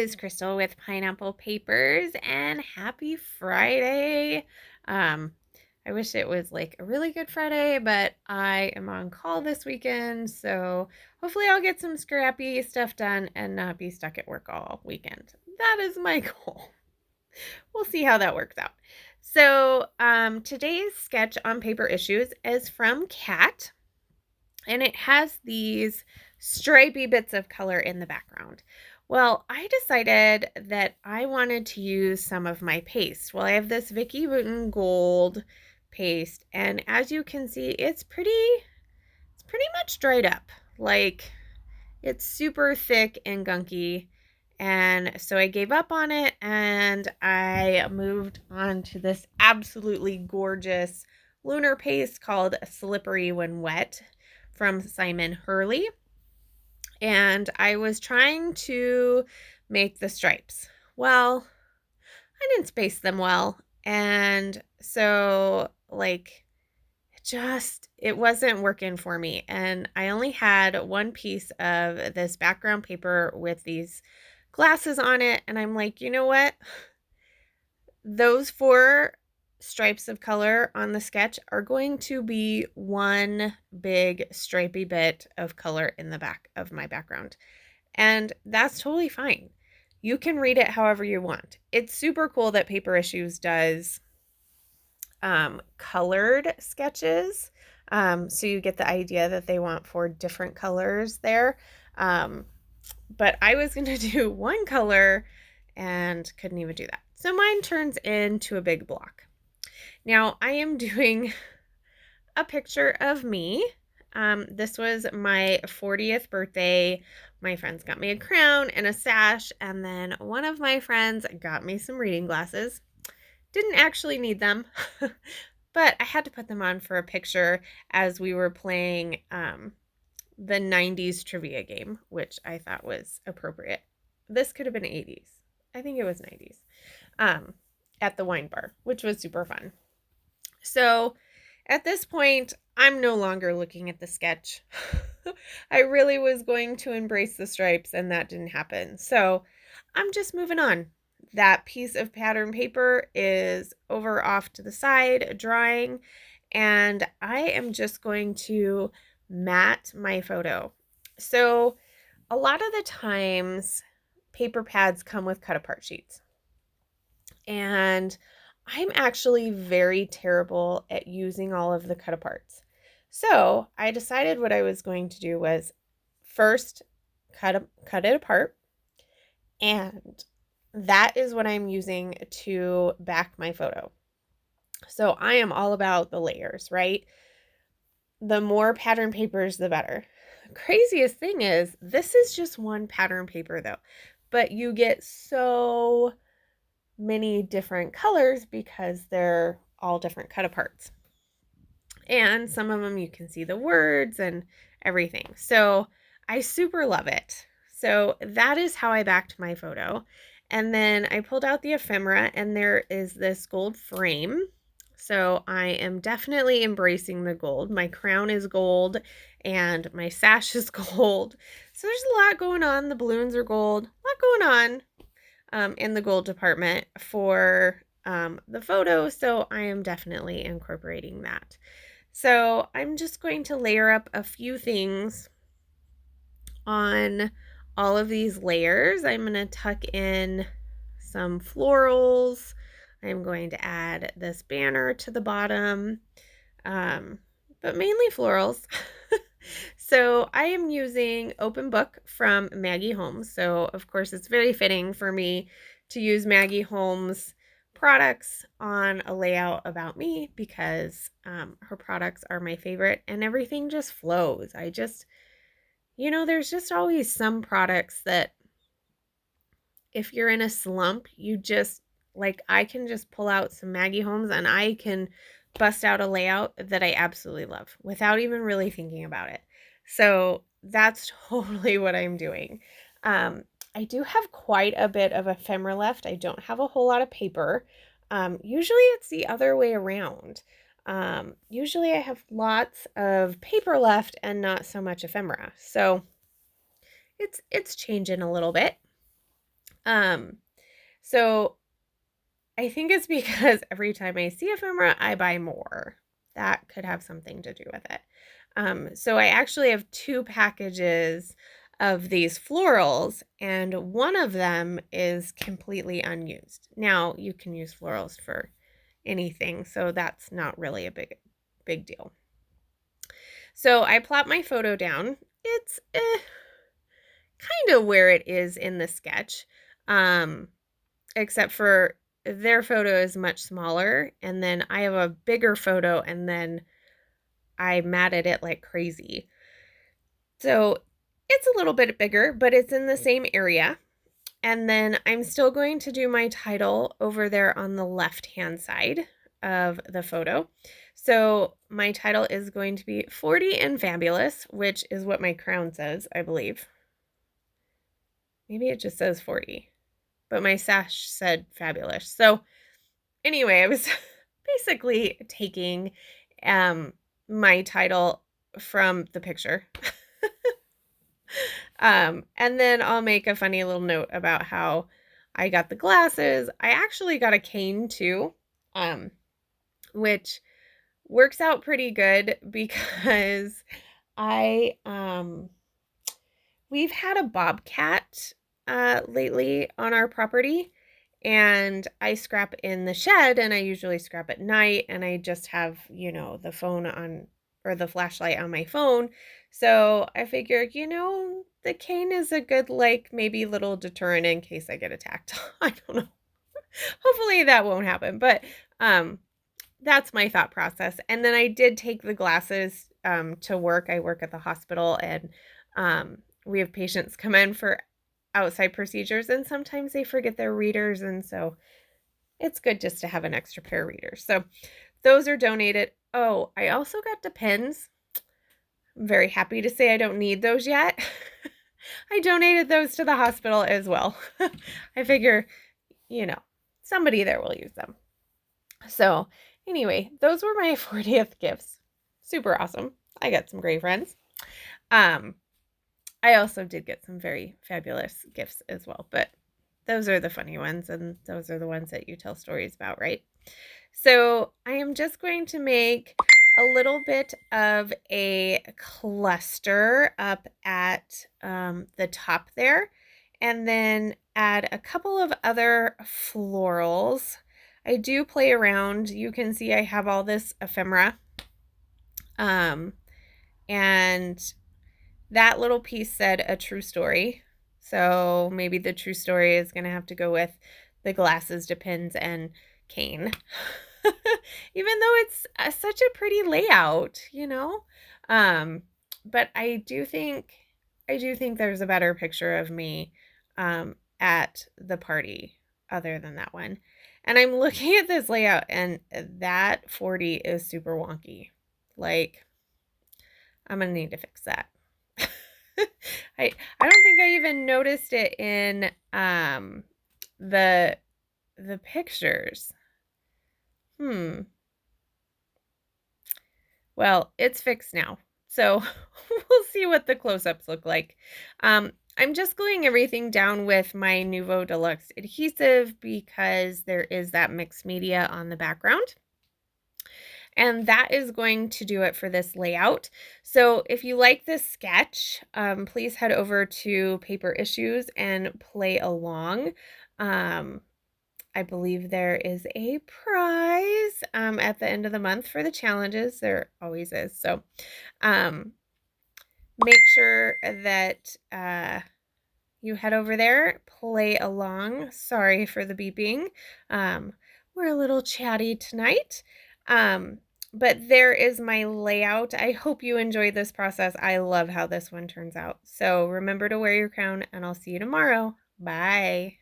is Crystal with Pineapple Papers, and happy Friday. Um, I wish it was like a really good Friday, but I am on call this weekend, so hopefully I'll get some scrappy stuff done and not be stuck at work all weekend. That is my goal. We'll see how that works out. So, today's sketch on paper issues is from Cat, and it has these stripy bits of color in the background. Well, I decided that I wanted to use some of my paste. Well, I have this Vicky Wooten gold paste, and as you can see, it's pretty much dried up. Like, it's super thick and gunky. And so I gave up on it and I moved on to this absolutely gorgeous lunar paste called Slippery When Wet from Simon Hurley. And I was trying to make the stripes. Well, I didn't space them well. And so, like, it wasn't working for me. And I only had one piece of this background paper with these glasses on it. And I'm like, you know what? Those 4 stripes of color on the sketch are going to be one big stripy bit of color in the back of my background. And that's totally fine. You can read it however you want. It's super cool that Paper Issues does colored sketches. So you get the idea that they want 4 different colors there. But I was going to do one color and couldn't even do that. So mine turns into a big block. Now I am doing a picture of me. This was my 40th birthday. My friends got me a crown and a sash, and then one of my friends got me some reading glasses. Didn't actually need them, but I had to put them on for a picture as we were playing the 90s trivia game, which I thought was appropriate. This could have been 80s. I think it was 90s. At the wine bar, which was super fun. So at this point, I'm no longer looking at the sketch. I really was going to embrace the stripes, and that didn't happen. So I'm just moving on. That piece of pattern paper is over off to the side, drying, and I am just going to mat my photo. So a lot of the times, paper pads come with cut apart sheets. And I'm actually very terrible at using all of the cut aparts. So I decided what I was going to do was first cut it apart, and that is what I'm using to back my photo. So I am all about the layers, right? The more pattern papers, the better. The craziest thing is this is just one pattern paper though, but you get so many different colors because they're all different cut aparts. And some of them you can see the words and everything. So I super love it. So that is how I backed my photo. And then I pulled out the ephemera, and there is this gold frame. So I am definitely embracing the gold. My crown is gold and my sash is gold. So there's a lot going on. The balloons are gold. A lot going on in the gold department for the photo, so I am definitely incorporating that. So I'm just going to layer up a few things on all of these layers. I'm going to tuck in some florals. I'm going to add this banner to the bottom, but mainly florals. So I am using Open Book from Maggie Holmes. So of course it's very fitting for me to use Maggie Holmes products on a layout about me because her products are my favorite and everything just flows. There's just always some products that if you're in a slump, I can just pull out some Maggie Holmes and I can bust out a layout that I absolutely love without even really thinking about it. So that's totally what I'm doing. I do have quite a bit of ephemera left. I don't have a whole lot of paper. Usually it's the other way around. Usually I have lots of paper left and not so much ephemera. So it's changing a little bit. So I think it's because every time I see ephemera, I buy more. That could have something to do with it. So I actually have 2 packages of these florals, and one of them is completely unused. Now, you can use florals for anything, so that's not really a big deal. So I plop my photo down. It's kind of where it is in the sketch, except for their photo is much smaller, and then I have a bigger photo, and then I matted it like crazy. So it's a little bit bigger, but it's in the same area. And then I'm still going to do my title over there on the left-hand side of the photo. So my title is going to be 40 and Fabulous, which is what my crown says, I believe. Maybe it just says 40, but my sash said Fabulous. So anyway, I was basically taking my title from the picture. And then I'll make a funny little note about how I got the glasses. I actually got a cane too, which works out pretty good because I we've had a bobcat lately on our property, and I scrap in the shed, and I usually scrap at night, and I just have, the phone on, or the flashlight on my phone. So I figured, the cane is a good, maybe little deterrent in case I get attacked. I don't know. Hopefully that won't happen, but that's my thought process. And then I did take the glasses to work. I work at the hospital, and we have patients come in for outside procedures, and sometimes they forget their readers, and so it's good just to have an extra pair of readers. So those are donated. Oh, I also got Depends. I'm very happy to say I don't need those yet. I donated those to the hospital as well. I figure, somebody there will use them. So anyway, those were my 40th gifts. Super awesome. I got some great friends. I also did get some very fabulous gifts as well, but those are the funny ones, and those are the ones that you tell stories about, right? So I am just going to make a little bit of a cluster up at the top there, and then add a couple of other florals. I do play around. You can see I have all this ephemera, and that little piece said a true story. So maybe the true story is going to have to go with the glasses, Depends, and cane. Even though it's such a pretty layout, but I do think there's a better picture of me at the party other than that one. And I'm looking at this layout, and that 40 is super wonky. I'm going to need to fix that. I don't think I even noticed it in the pictures. Well, it's fixed now. So we'll see what the close-ups look like. I'm just gluing everything down with my Nuvo Deluxe adhesive because there is that mixed media on the background. And that is going to do it for this layout. So if you like this sketch, please head over to Paper Issues and play along. I believe there is a prize at the end of the month for the challenges. There always is. So make sure that you head over there, play along. Sorry for the beeping. We're a little chatty tonight. But there is my layout. I hope you enjoyed this process. I love how this one turns out. So remember to wear your crown, and I'll see you tomorrow. Bye.